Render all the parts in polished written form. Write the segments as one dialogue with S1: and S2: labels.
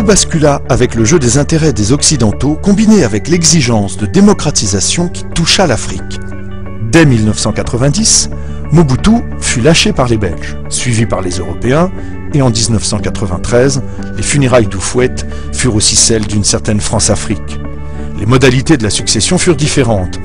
S1: bascula avec le jeu des intérêts des Occidentaux combiné avec l'exigence de démocratisation qui toucha l'Afrique. Dès 1990, Mobutu fut lâché par les Belges, suivi par les Européens, et en 1993, les funérailles d'Houphouët furent aussi celles d'une certaine France-Afrique. Les modalités de la succession furent différentes.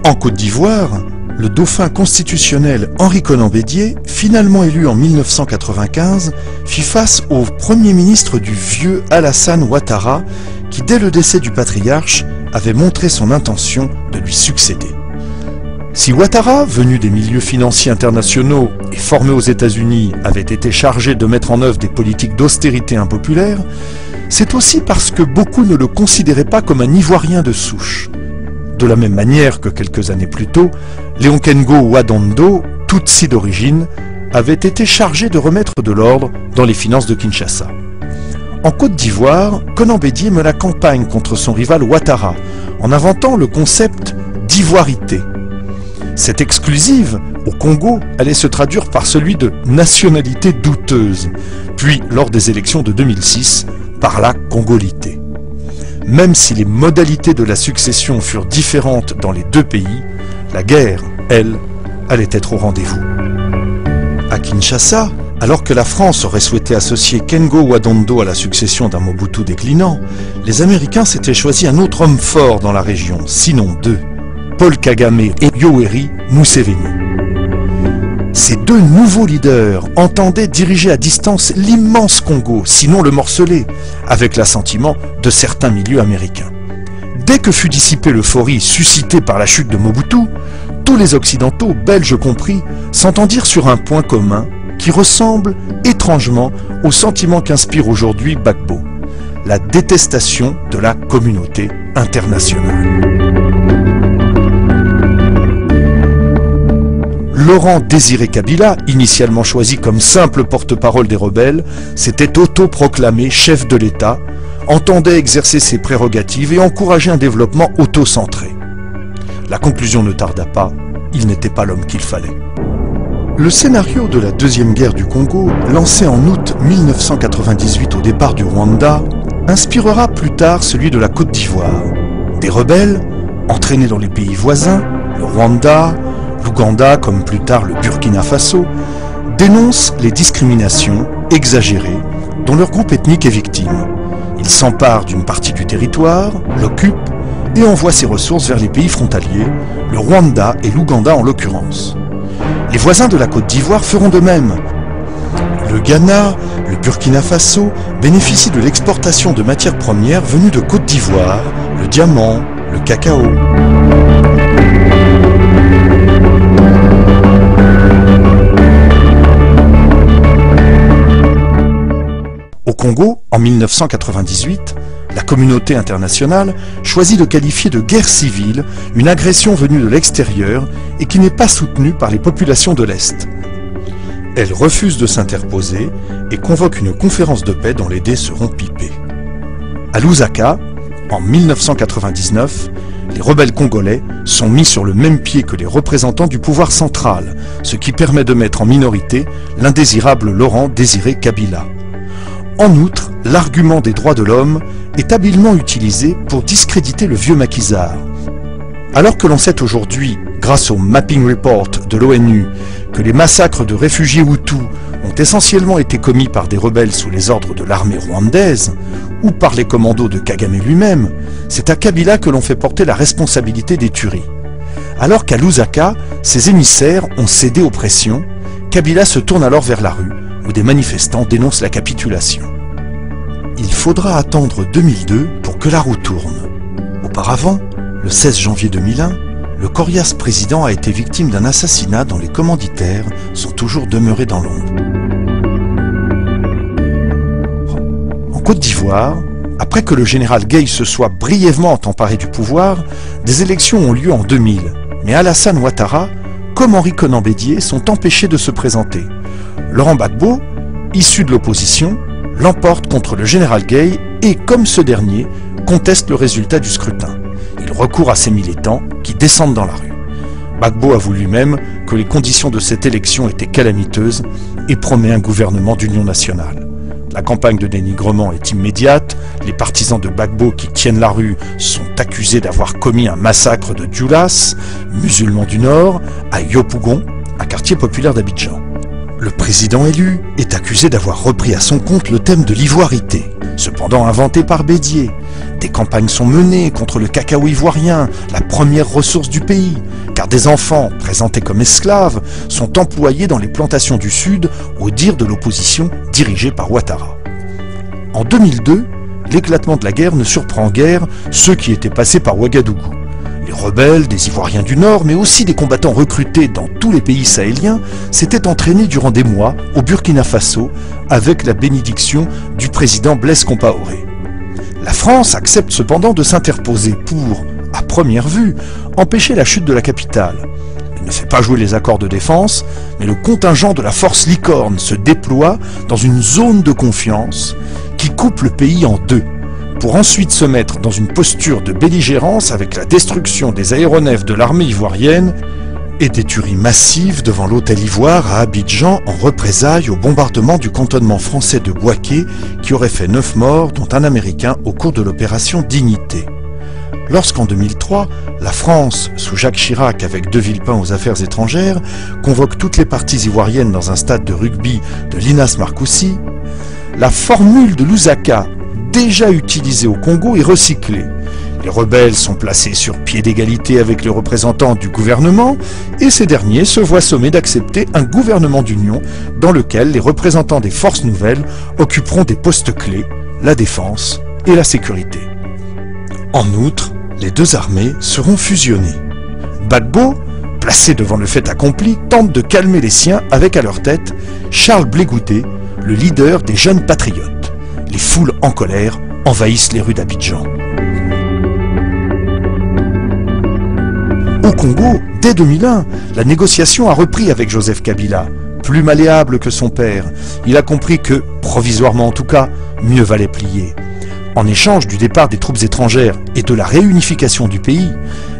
S1: En Côte d'Ivoire, le dauphin constitutionnel Henri Konan Bédié, finalement élu en 1995, fit face au premier ministre du vieux Alassane Ouattara, qui dès le décès du patriarche avait montré son intention de lui succéder. Si Ouattara, venu des milieux financiers internationaux et formé aux États-Unis, avait été chargé de mettre en œuvre des politiques d'austérité impopulaires, c'est aussi parce que beaucoup ne le considéraient pas comme un Ivoirien de souche. De la même manière que quelques années plus tôt, Léon Kengo Ouadando, Tutsi d'origine, avait été chargé de remettre de l'ordre dans les finances de Kinshasa. En Côte d'Ivoire, Konan Bédié mena campagne contre son rival Ouattara, en inventant le concept d'ivoirité. Cette exclusive, au Congo, allait se traduire par celui de nationalité douteuse, puis, lors des élections de 2006, par la congolité. Même si les modalités de la succession furent différentes dans les deux pays, la guerre, elle, allait être au rendez-vous. À Kinshasa, alors que la France aurait souhaité associer Kengo Ouadando à la succession d'un Mobutu déclinant, les Américains s'étaient choisi un autre homme fort dans la région, sinon deux, Paul Kagame et Yoweri Museveni. Ces deux nouveaux leaders entendaient diriger à distance l'immense Congo, sinon le morceler, avec l'assentiment de certains milieux américains. Dès que fut dissipée l'euphorie suscitée par la chute de Mobutu, tous les Occidentaux, Belges compris, s'entendirent sur un point commun qui ressemble étrangement au sentiment qu'inspire aujourd'hui Gbagbo, la détestation de la communauté internationale. Laurent Désiré Kabila, initialement choisi comme simple porte-parole des rebelles, s'était autoproclamé chef de l'État, entendait exercer ses prérogatives et encourager un développement auto-centré. La conclusion ne tarda pas, il n'était pas l'homme qu'il fallait. Le scénario de la Deuxième Guerre du Congo, lancé en août 1998 au départ du Rwanda, inspirera plus tard celui de la Côte d'Ivoire. Des rebelles, entraînés dans les pays voisins, le Rwanda, l'Ouganda, comme plus tard le Burkina Faso, dénoncent les discriminations exagérées dont leur groupe ethnique est victime. Ils s'emparent d'une partie du territoire, l'occupent et envoient ses ressources vers les pays frontaliers, le Rwanda et l'Ouganda en l'occurrence. Les voisins de la Côte d'Ivoire feront de même. Le Ghana, le Burkina Faso bénéficient de l'exportation de matières premières venues de Côte d'Ivoire, le diamant, le cacao. Au Congo, en 1998, la communauté internationale choisit de qualifier de guerre civile une agression venue de l'extérieur et qui n'est pas soutenue par les populations de l'Est. Elle refuse de s'interposer et convoque une conférence de paix dont les dés seront pipés. À Lusaka, en 1999, les rebelles congolais sont mis sur le même pied que les représentants du pouvoir central, ce qui permet de mettre en minorité l'indésirable Laurent Désiré Kabila. En outre, l'argument des droits de l'homme est habilement utilisé pour discréditer le vieux maquisard. Alors que l'on sait aujourd'hui, grâce au Mapping Report de l'ONU, que les massacres de réfugiés Hutus ont essentiellement été commis par des rebelles sous les ordres de l'armée rwandaise ou par les commandos de Kagame lui-même, c'est à Kabila que l'on fait porter la responsabilité des tueries. Alors qu'à Lusaka, ses émissaires ont cédé aux pressions, Kabila se tourne alors vers la rue, où des manifestants dénoncent la capitulation. Il faudra attendre 2002 pour que la roue tourne. Auparavant, le 16 janvier 2001, le coriace président a été victime d'un assassinat dont les commanditaires sont toujours demeurés dans l'ombre. En Côte d'Ivoire, après que le général Gueye se soit brièvement emparé du pouvoir, des élections ont lieu en 2000, mais Alassane Ouattara, comme Henri Konan Bédié, sont empêchés de se présenter. Laurent Gbagbo, issu de l'opposition, l'emporte contre le général Gueye et, comme ce dernier, conteste le résultat du scrutin. Il recourt à ses militants qui descendent dans la rue. Gbagbo avoue lui-même que les conditions de cette élection étaient calamiteuses et promet un gouvernement d'union nationale. La campagne de dénigrement est immédiate, les partisans de Gbagbo qui tiennent la rue sont accusés d'avoir commis un massacre de Dioulass, musulmans du Nord, à Yopougon, un quartier populaire d'Abidjan. Le président élu est accusé d'avoir repris à son compte le thème de l'ivoirité, cependant inventé par Bédier. Des campagnes sont menées contre le cacao ivoirien, la première ressource du pays, car des enfants, présentés comme esclaves, sont employés dans les plantations du Sud au dire de l'opposition dirigée par Ouattara. En 2002, l'éclatement de la guerre ne surprend guère ceux qui étaient passés par Ouagadougou. Les rebelles, des Ivoiriens du Nord, mais aussi des combattants recrutés dans tous les pays sahéliens, s'étaient entraînés durant des mois au Burkina Faso avec la bénédiction du président Blaise Compaoré. La France accepte cependant de s'interposer pour, à première vue, empêcher la chute de la capitale. Elle ne fait pas jouer les accords de défense, mais le contingent de la force Licorne se déploie dans une zone de confiance qui coupe le pays en deux, pour ensuite se mettre dans une posture de belligérance avec la destruction des aéronefs de l'armée ivoirienne et des tueries massives devant l'hôtel Ivoire à Abidjan en représailles au bombardement du cantonnement français de Bouaké qui aurait fait 9 morts, dont un Américain au cours de l'opération Dignité. Lorsqu'en 2003, la France, sous Jacques Chirac avec De Villepin aux affaires étrangères, convoque toutes les parties ivoiriennes dans un stade de rugby de l'Inas Marcoussis, la formule de Lusaka, déjà utilisée au Congo, est recyclée. Les rebelles sont placés sur pied d'égalité avec les représentants du gouvernement et ces derniers se voient sommés d'accepter un gouvernement d'union dans lequel les représentants des forces nouvelles occuperont des postes clés, la défense et la sécurité. En outre, les deux armées seront fusionnées. Gbagbo, placé devant le fait accompli, tente de calmer les siens avec à leur tête Charles Blé Goudé, le leader des jeunes patriotes. Les foules en colère envahissent les rues d'Abidjan. Au Congo, dès 2001, la négociation a repris avec Joseph Kabila. Plus malléable que son père, il a compris que, provisoirement en tout cas, mieux valait plier. En échange du départ des troupes étrangères et de la réunification du pays,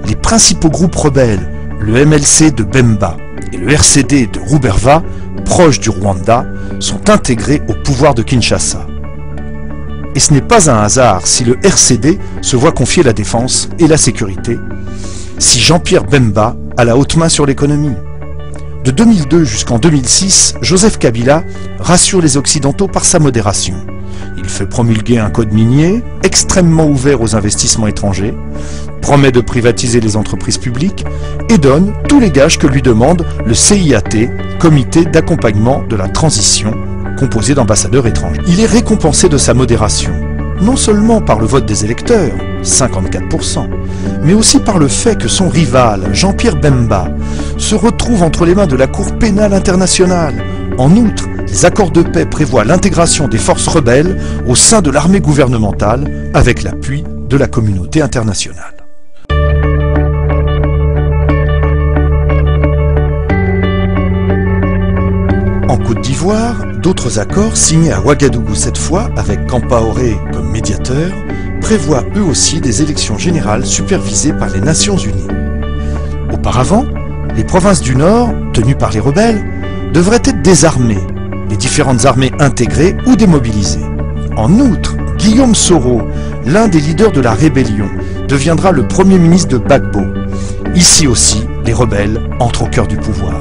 S1: les principaux groupes rebelles, le MLC de Bemba et le RCD de Ruberva, proches du Rwanda, sont intégrés au pouvoir de Kinshasa. Et ce n'est pas un hasard si le RCD se voit confier la défense et la sécurité, si Jean-Pierre Bemba a la haute main sur l'économie. De 2002 jusqu'en 2006, Joseph Kabila rassure les Occidentaux par sa modération. Il fait promulguer un code minier extrêmement ouvert aux investissements étrangers, promet de privatiser les entreprises publiques et donne tous les gages que lui demande le CIAT, Comité d'accompagnement de la transition, composé d'ambassadeurs étrangers. Il est récompensé de sa modération, non seulement par le vote des électeurs, 54%, mais aussi par le fait que son rival, Jean-Pierre Bemba, se retrouve entre les mains de la Cour pénale internationale. En outre, les accords de paix prévoient l'intégration des forces rebelles au sein de l'armée gouvernementale avec l'appui de la communauté internationale. En Côte d'Ivoire, d'autres accords signés à Ouagadougou cette fois, avec Compaoré comme médiateur, prévoient eux aussi des élections générales supervisées par les Nations Unies. Auparavant, les provinces du Nord, tenues par les rebelles, devraient être désarmées, les différentes armées intégrées ou démobilisées. En outre, Guillaume Soro, l'un des leaders de la rébellion, deviendra le premier ministre de Gbagbo. Ici aussi, les rebelles entrent au cœur du pouvoir.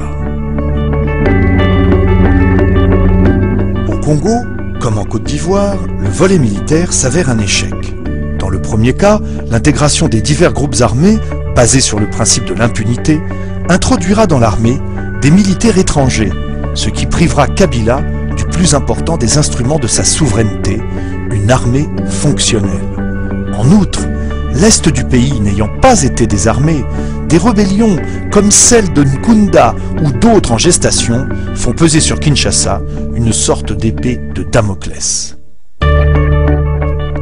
S1: Au Congo, comme en Côte d'Ivoire, le volet militaire s'avère un échec. Dans le premier cas, l'intégration des divers groupes armés, basée sur le principe de l'impunité, introduira dans l'armée des militaires étrangers, ce qui privera Kabila du plus important des instruments de sa souveraineté, une armée fonctionnelle. En outre, l'Est du pays n'ayant pas été désarmé, des rébellions comme celle de Nkunda ou d'autres en gestation font peser sur Kinshasa une sorte d'épée de Damoclès.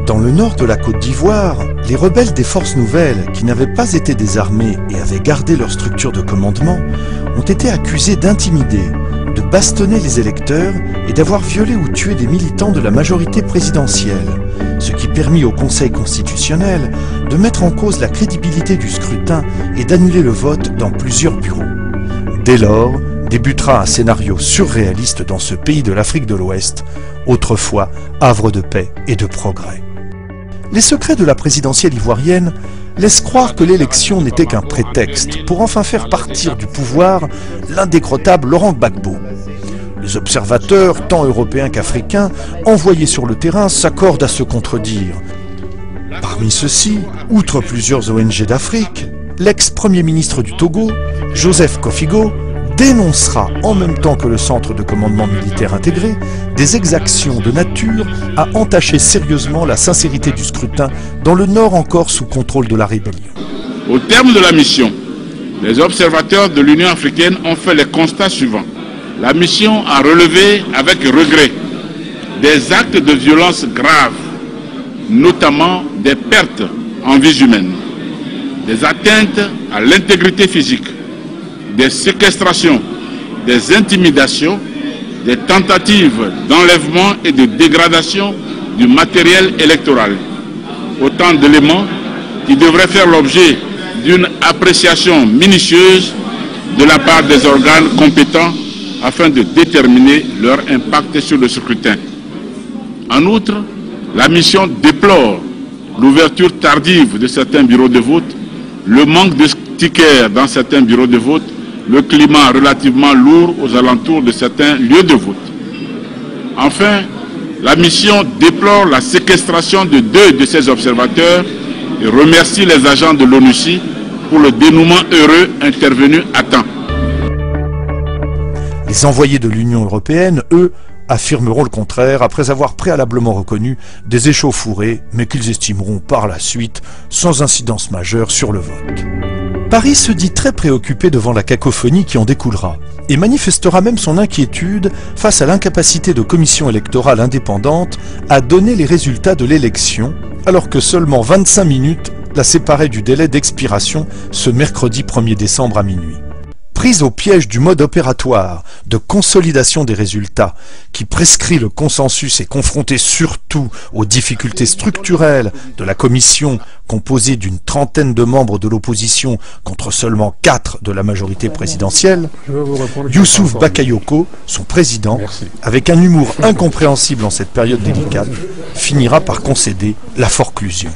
S1: Dans le nord de la Côte d'Ivoire, les rebelles des forces nouvelles, qui n'avaient pas été désarmés et avaient gardé leur structure de commandement, ont été accusés d'intimider, de bastonner les électeurs et d'avoir violé ou tué des militants de la majorité présidentielle, ce qui permit au Conseil constitutionnel de mettre en cause la crédibilité du scrutin et d'annuler le vote dans plusieurs bureaux. Dès lors, débutera un scénario surréaliste dans ce pays de l'Afrique de l'Ouest, autrefois havre de paix et de progrès. Les secrets de la présidentielle ivoirienne laissent croire que l'élection n'était qu'un prétexte pour enfin faire partir du pouvoir l'indécrottable Laurent Gbagbo. Les observateurs, tant européens qu'africains, envoyés sur le terrain s'accordent à se contredire. Parmi ceux-ci, outre plusieurs ONG d'Afrique, l'ex-premier ministre du Togo, Joseph Kofigo, dénoncera en même temps que le centre de commandement militaire intégré des exactions de nature à entacher sérieusement la sincérité du scrutin dans le nord encore sous contrôle de la rébellion.
S2: Au terme de la mission, les observateurs de l'Union africaine ont fait les constats suivants. La mission a relevé avec regret des actes de violence graves, notamment des pertes en vies humaines, des atteintes à l'intégrité physique, des séquestrations, des intimidations, des tentatives d'enlèvement et de dégradation du matériel électoral. Autant d'éléments qui devraient faire l'objet d'une appréciation minutieuse de la part des organes compétents afin de déterminer leur impact sur le scrutin. En outre, la mission déplore l'ouverture tardive de certains bureaux de vote, le manque de tickets dans certains bureaux de vote, le climat relativement lourd aux alentours de certains lieux de vote. Enfin, la mission déplore la séquestration de 2 de ses observateurs et remercie les agents de l'ONUCI pour le dénouement heureux intervenu à temps.
S1: Les envoyés de l'Union européenne, eux, affirmeront le contraire après avoir préalablement reconnu des échauffourées, mais qu'ils estimeront par la suite sans incidence majeure sur le vote. Paris se dit très préoccupé devant la cacophonie qui en découlera et manifestera même son inquiétude face à l'incapacité de commissions électorales indépendantes à donner les résultats de l'élection, alors que seulement 25 minutes la séparaient du délai d'expiration ce mercredi 1er décembre à minuit. Prise au piège du mode opératoire de consolidation des résultats qui prescrit le consensus et confrontée surtout aux difficultés structurelles de la commission composée d'une trentaine de membres de l'opposition contre seulement 4 de la majorité présidentielle, Youssouf Bakayoko, son président, avec un humour incompréhensible en cette période délicate, finira par concéder la forclusion.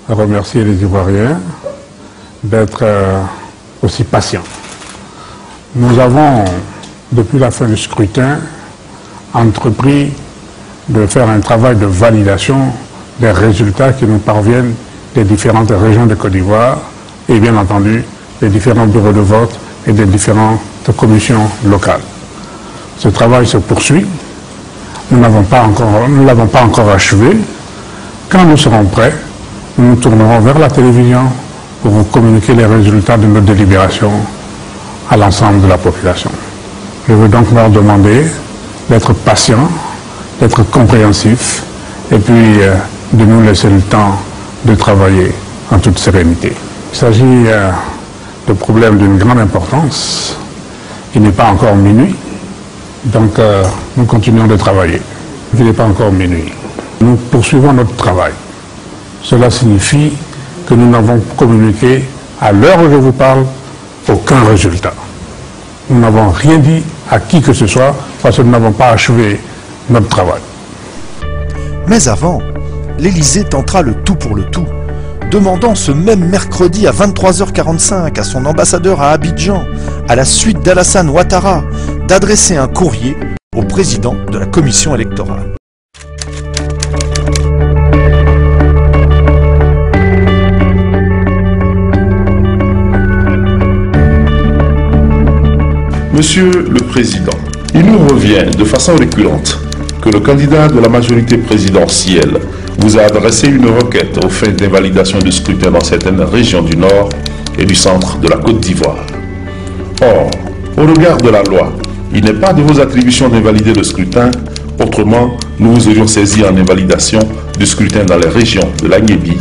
S3: Remercier les Ivoiriens d'être aussi patients. Nous avons, depuis la fin du scrutin, entrepris de faire un travail de validation des résultats qui nous parviennent des différentes régions de Côte d'Ivoire et bien entendu des différents bureaux de vote et des différentes commissions locales. Ce travail se poursuit. Nous ne l'avons pas encore achevé. Quand nous serons prêts, nous nous tournerons vers la télévision pour vous communiquer les résultats de nos délibérations à l'ensemble de la population. Je veux donc leur demander d'être patients, d'être compréhensifs et puis de nous laisser le temps de travailler en toute sérénité. Il s'agit de problèmes d'une grande importance. Il n'est pas encore minuit, donc nous continuons de travailler. Il n'est pas encore minuit. Nous poursuivons notre travail. Cela signifie que nous n'avons communiqué, à l'heure où je vous parle, aucun résultat. Nous n'avons rien dit à qui que ce soit parce que nous n'avons pas achevé notre travail.
S1: Mais avant, l'Élysée tentera le tout pour le tout, demandant ce même mercredi à 23h45 à son ambassadeur à Abidjan, à la suite d'Alassane Ouattara, d'adresser un courrier au président de la commission électorale.
S4: Monsieur le Président, il nous revient de façon récurrente que le candidat de la majorité présidentielle vous a adressé une requête aux fins d'invalidation du scrutin dans certaines régions du Nord et du centre de la Côte d'Ivoire. Or, au regard de la loi, il n'est pas de vos attributions d'invalider le scrutin, autrement nous vous aurions saisi en invalidation du scrutin dans les régions de l'Agnébi,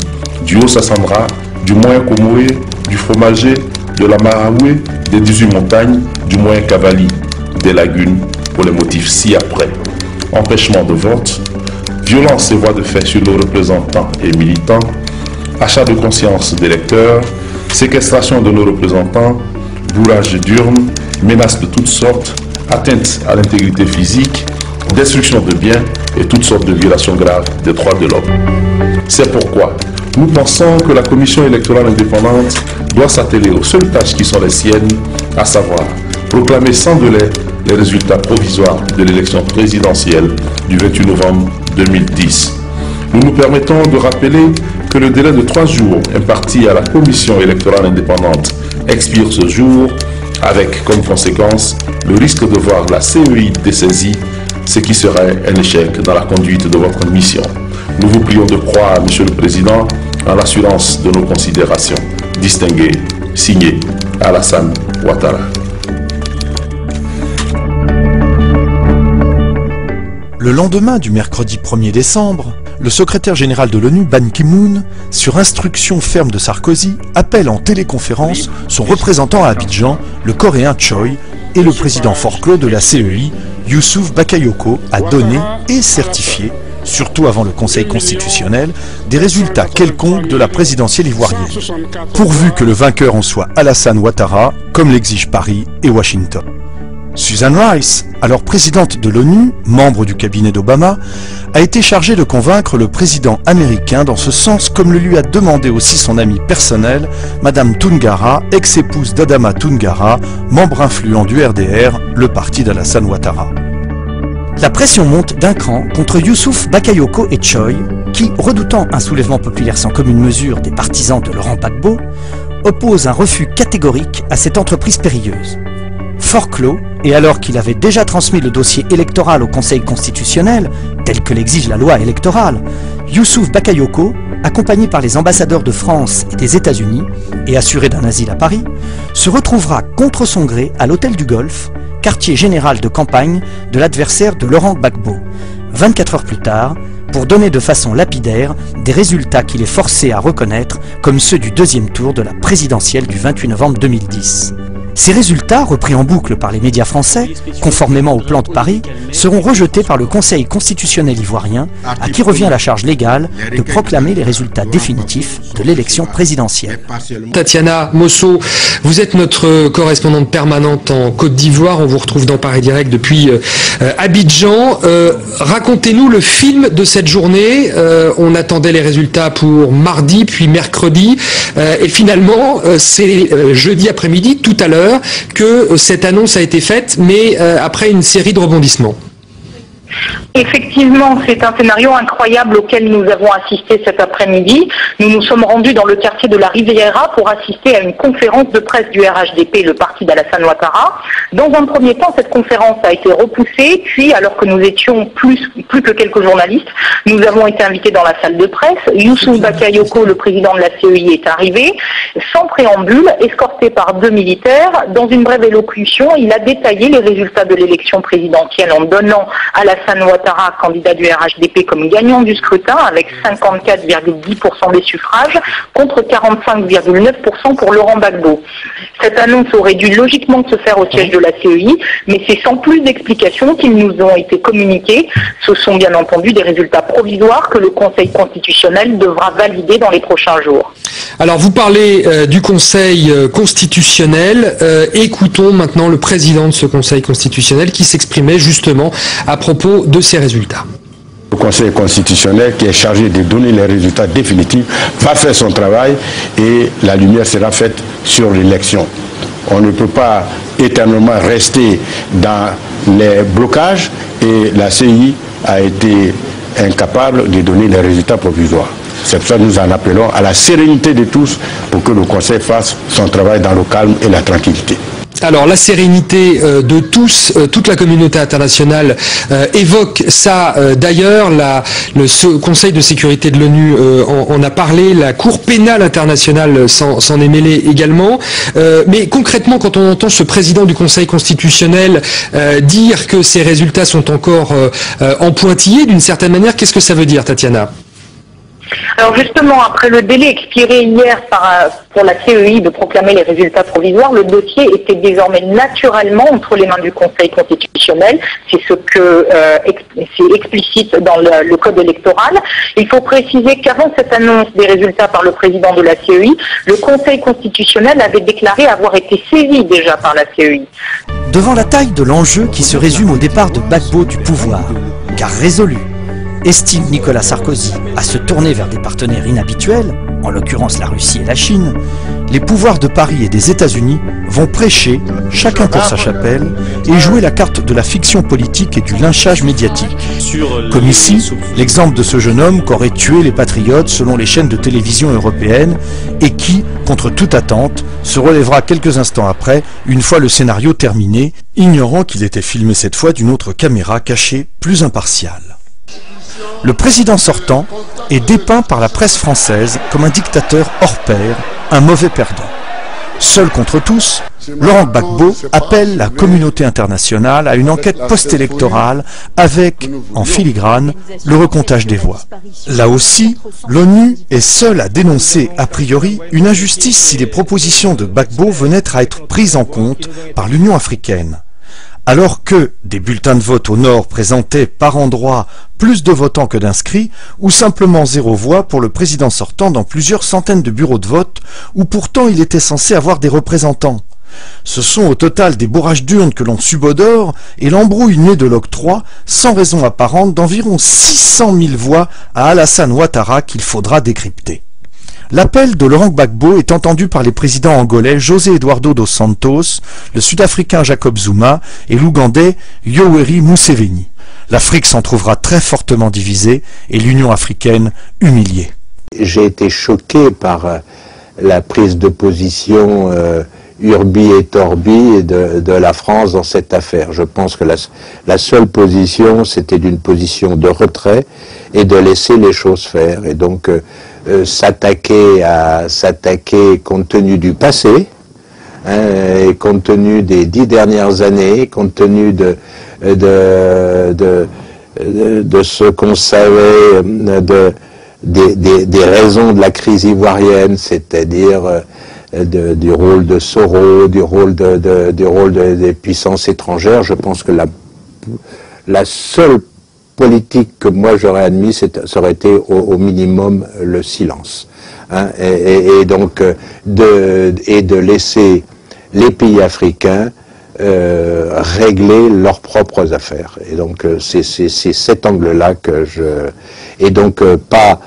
S4: du Haut-Sassandra, du Moyen-Comoé, du Fromager, de la Maraoué, des 18 montagnes, du Moyen-Cavali, des lagunes, pour les motifs ci-après. Empêchement de vote, violence et voies de fait sur nos représentants et militants, achat de conscience d'électeurs, séquestration de nos représentants, bourrage d'urnes, menaces de toutes sortes, atteinte à l'intégrité physique, destruction de biens et toutes sortes de violations graves des droits de l'homme. C'est pourquoi nous pensons que la Commission électorale indépendante doit s'atteler aux seules tâches qui sont les siennes, à savoir proclamer sans délai les résultats provisoires de l'élection présidentielle du 28 novembre 2010. Nous nous permettons de rappeler que le délai de 3 jours imparti à la Commission électorale indépendante expire ce jour, avec comme conséquence le risque de voir la CEI dessaisie, ce qui serait un échec dans la conduite de votre mission. Nous vous prions de croire, Monsieur le Président, en l'assurance de nos considérations. Distingué, signé Alassane Ouattara.
S1: Le lendemain du mercredi 1er décembre, le secrétaire général de l'ONU, Ban Ki-moon, sur instruction ferme de Sarkozy, appelle en téléconférence son représentant à Abidjan, le Coréen Choi, et le président Faure-Clos de la CEI, Youssouf Bakayoko, à donner et certifier, surtout avant le Conseil constitutionnel, des résultats quelconques de la présidentielle ivoirienne, pourvu que le vainqueur en soit Alassane Ouattara, comme l'exigent Paris et Washington. Susan Rice, alors présidente de l'ONU, membre du cabinet d'Obama, a été chargée de convaincre le président américain dans ce sens, comme le lui a demandé aussi son amie personnelle, Madame Toungara, ex-épouse d'Adama Toungara, membre influent du RDR, le parti d'Alassane Ouattara.
S5: La pression monte d'un cran contre Youssouf Bakayoko et Choi, qui, redoutant un soulèvement populaire sans commune mesure des partisans de Laurent Gbagbo, opposent un refus catégorique à cette entreprise périlleuse. Faure-Clos, et alors qu'il avait déjà transmis le dossier électoral au Conseil constitutionnel, tel que l'exige la loi électorale, Youssouf Bakayoko, accompagné par les ambassadeurs de France et des États-Unis, et assuré d'un asile à Paris, se retrouvera contre son gré à l'Hôtel du Golfe, quartier général de campagne de l'adversaire de Laurent Gbagbo, 24 heures plus tard, pour donner de façon lapidaire des résultats qu'il est forcé à reconnaître comme ceux du deuxième tour de la présidentielle du 28 novembre 2010. Ces résultats, repris en boucle par les médias français, conformément au plan de Paris, seront rejetés par le Conseil constitutionnel ivoirien, à qui revient la charge légale de proclamer les résultats définitifs de l'élection présidentielle.
S6: Tatiana Mosso, vous êtes notre correspondante permanente en Côte d'Ivoire, on vous retrouve dans Paris Direct depuis Abidjan. Racontez-nous le film de cette journée. On attendait les résultats pour mardi, puis mercredi, et finalement, c'est jeudi après-midi, tout à l'heure, que cette annonce a été faite, mais après une série de rebondissements.
S7: Effectivement, c'est un scénario incroyable auquel nous avons assisté cet après-midi. Nous nous sommes rendus dans le quartier de la Riviera pour assister à une conférence de presse du RHDP, le parti d'Alassane Ouattara. Dans un premier temps, cette conférence a été repoussée, puis alors que nous étions plus que quelques journalistes, nous avons été invités dans la salle de presse. Youssouf Bakayoko, le président de la CEI, est arrivé, sans préambule, escorté par 2 militaires. Dans une brève élocution, il a détaillé les résultats de l'élection présidentielle en donnant Alassane Ouattara, candidat du RHDP, comme gagnant du scrutin avec 54,10% des suffrages contre 45,9% pour Laurent Gbagbo. Cette annonce aurait dû logiquement se faire au siège de la CEI, mais c'est sans plus d'explications qu'ils nous ont été communiqués. Ce sont bien entendu des résultats provisoires que le Conseil constitutionnel devra valider dans les prochains jours.
S6: Alors vous parlez du Conseil constitutionnel. Écoutons maintenant le président de ce Conseil constitutionnel qui s'exprimait justement à propos de ces résultats.
S8: Le Conseil constitutionnel, qui est chargé de donner les résultats définitifs, va faire son travail et la lumière sera faite sur l'élection. On ne peut pas éternellement rester dans les blocages et la CEI a été incapable de donner les résultats provisoires. C'est pour ça que nous en appelons à la sérénité de tous pour que le Conseil fasse son travail dans le calme et la tranquillité.
S6: Alors la sérénité de tous, toute la communauté internationale évoque ça. D'ailleurs, le Conseil de sécurité de l'ONU en a parlé, la Cour pénale internationale s'en est mêlée également. Mais concrètement, quand on entend ce président du Conseil constitutionnel dire que ces résultats sont encore en pointillés d'une certaine manière, qu'est-ce que ça veut dire, Tatiana ?
S7: Alors justement, après le délai expiré hier pour la CEI de proclamer les résultats provisoires, le dossier était désormais naturellement entre les mains du Conseil constitutionnel. C'est ce que c'est explicite dans le code électoral. Il faut préciser qu'avant cette annonce des résultats par le président de la CEI, le Conseil constitutionnel avait déclaré avoir été saisi déjà par la CEI.
S5: Devant la taille de l'enjeu qui se résume au départ de Gbagbo du pouvoir, car résolu, estime Nicolas Sarkozy à se tourner vers des partenaires inhabituels, en l'occurrence la Russie et la Chine, les pouvoirs de Paris et des États-Unis vont prêcher, chacun pour sa chapelle, et jouer la carte de la fiction politique et du lynchage médiatique. Comme ici, l'exemple de ce jeune homme qu'aurait tué les patriotes selon les chaînes de télévision européennes et qui, contre toute attente, se relèvera quelques instants après, une fois le scénario terminé, ignorant qu'il était filmé cette fois d'une autre caméra cachée, plus impartiale. Le président sortant est dépeint par la presse française comme un dictateur hors pair, un mauvais perdant. Seul contre tous, Laurent Gbagbo appelle la communauté internationale à une enquête post-électorale avec, en filigrane, le recomptage des voix. Là aussi, l'ONU est seule à dénoncer, a priori, une injustice si les propositions de Gbagbo venaient à être prises en compte par l'Union africaine. Alors que des bulletins de vote au nord présentaient par endroits plus de votants que d'inscrits, ou simplement 0 voix pour le président sortant dans plusieurs centaines de bureaux de vote, où pourtant il était censé avoir des représentants. Ce sont au total des bourrages d'urnes que l'on subodore et l'embrouille née de l'octroi, sans raison apparente, d'environ 600 000 voix à Alassane Ouattara qu'il faudra décrypter. L'appel de Laurent Gbagbo est entendu par les présidents angolais José Eduardo dos Santos, le sud-africain Jacob Zuma et l'ougandais Yoweri Museveni. L'Afrique s'en trouvera très fortement divisée et l'Union africaine humiliée.
S9: J'ai été choqué par la prise de position urbi et torbi de la France dans cette affaire. Je pense que la seule position, c'était d'une position de retrait et de laisser les choses faire. Et donc s'attaquer compte tenu du passé, et compte tenu des 10 dernières années, compte tenu de ce qu'on savait des raisons de la crise ivoirienne, c'est-à-dire du rôle de Soro, du rôle des puissances étrangères. Je pense que la seule politique que moi j'aurais admis, ça aurait été au minimum le silence. Et donc de laisser les pays africains régler leurs propres affaires. Et donc c'est cet angle-là que et donc pas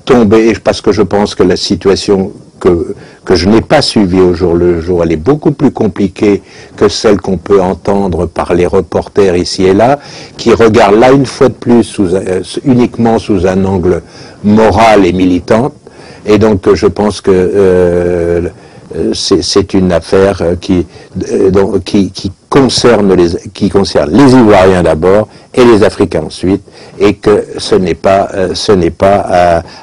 S9: tomber, parce que je pense que la situation que je n'ai pas suivie au jour le jour, elle est beaucoup plus compliquée que celle qu'on peut entendre par les reporters ici et là, qui regardent là une fois de plus uniquement sous un angle moral et militant. Et donc je pense que c'est une affaire qui concerne les Ivoiriens d'abord et les Africains ensuite, et que ce n'est pas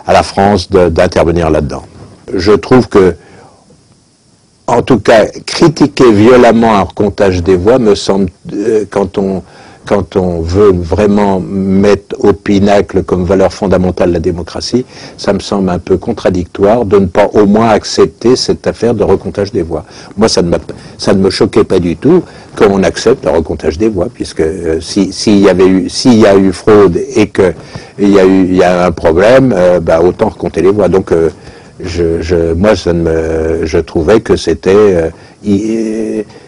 S9: à la France d'intervenir là-dedans. Je trouve que, en tout cas, critiquer violemment un recomptage des voix me semble, quand on veut vraiment mettre au pinacle comme valeur fondamentale la démocratie, ça me semble un peu contradictoire de ne pas au moins accepter cette affaire de recomptage des voix. Moi, ça ne me choquait pas du tout qu'on accepte le recomptage des voix, puisque s'il y a eu fraude et qu'il y a un problème, autant recompter les voix. Donc je trouvais que c'était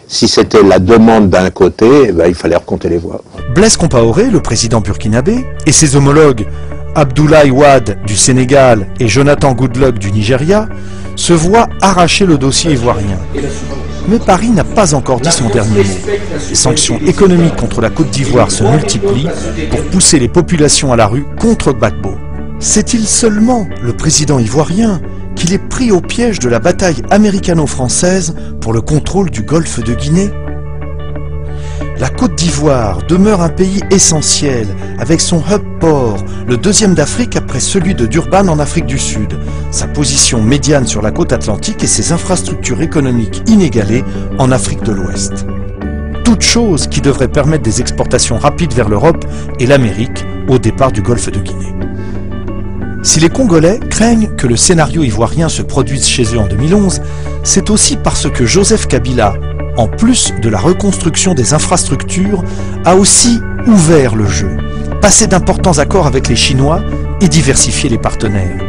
S9: si c'était la demande d'un côté, il fallait recompter les voix.
S1: Blaise Compaoré, le président burkinabé, et ses homologues Abdoulaye Wade du Sénégal et Jonathan Goodluck du Nigeria se voient arracher le dossier ivoirien. Mais Paris n'a pas encore dit son dernier mot. Les sanctions économiques contre la Côte d'Ivoire se multiplient pour pousser les populations à la rue contre Gbagbo. C'est-il seulement le président ivoirien qu'il est pris au piège de la bataille américano-française pour le contrôle du golfe de Guinée? La Côte d'Ivoire demeure un pays essentiel, avec son hub port, le deuxième d'Afrique après celui de Durban en Afrique du Sud, sa position médiane sur la côte atlantique et ses infrastructures économiques inégalées en Afrique de l'Ouest. Toutes choses qui devraient permettre des exportations rapides vers l'Europe et l'Amérique au départ du golfe de Guinée. Si les Congolais craignent que le scénario ivoirien se produise chez eux en 2011, c'est aussi parce que Joseph Kabila, en plus de la reconstruction des infrastructures, a aussi ouvert le jeu, passé d'importants accords avec les Chinois et diversifié les partenaires.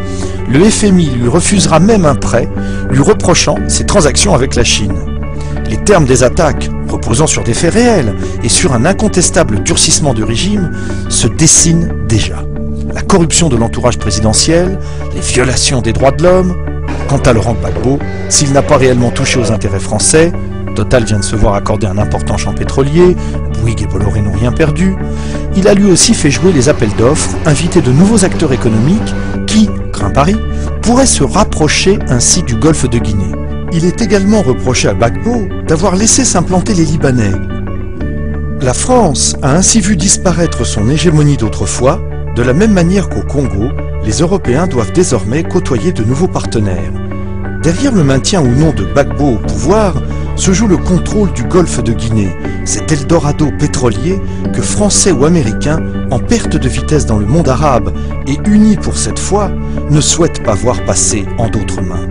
S1: Le FMI lui refusera même un prêt, lui reprochant ses transactions avec la Chine. Les termes des attaques, reposant sur des faits réels et sur un incontestable durcissement du régime, se dessinent déjà. la corruption de l'entourage présidentiel, les violations des droits de l'homme. Quant à Laurent Gbagbo, s'il n'a pas réellement touché aux intérêts français, Total vient de se voir accorder un important champ pétrolier, Bouygues et Bolloré n'ont rien perdu, il a lui aussi fait jouer les appels d'offres, invité de nouveaux acteurs économiques qui, craint Paris, pourraient se rapprocher ainsi du golfe de Guinée. Il est également reproché à Gbagbo d'avoir laissé s'implanter les Libanais. La France a ainsi vu disparaître son hégémonie d'autrefois, de la même manière qu'au Congo, les Européens doivent désormais côtoyer de nouveaux partenaires. Derrière le maintien ou non de Gbagbo au pouvoir, se joue le contrôle du golfe de Guinée, cet Eldorado pétrolier que Français ou Américains, en perte de vitesse dans le monde arabe et unis pour cette fois, ne souhaitent pas voir passer en d'autres mains.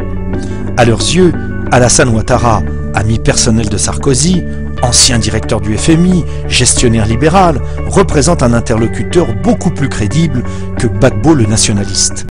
S1: À leurs yeux, Alassane Ouattara, ami personnel de Sarkozy, ancien directeur du FMI, gestionnaire libéral, représente un interlocuteur beaucoup plus crédible que Gbagbo le nationaliste.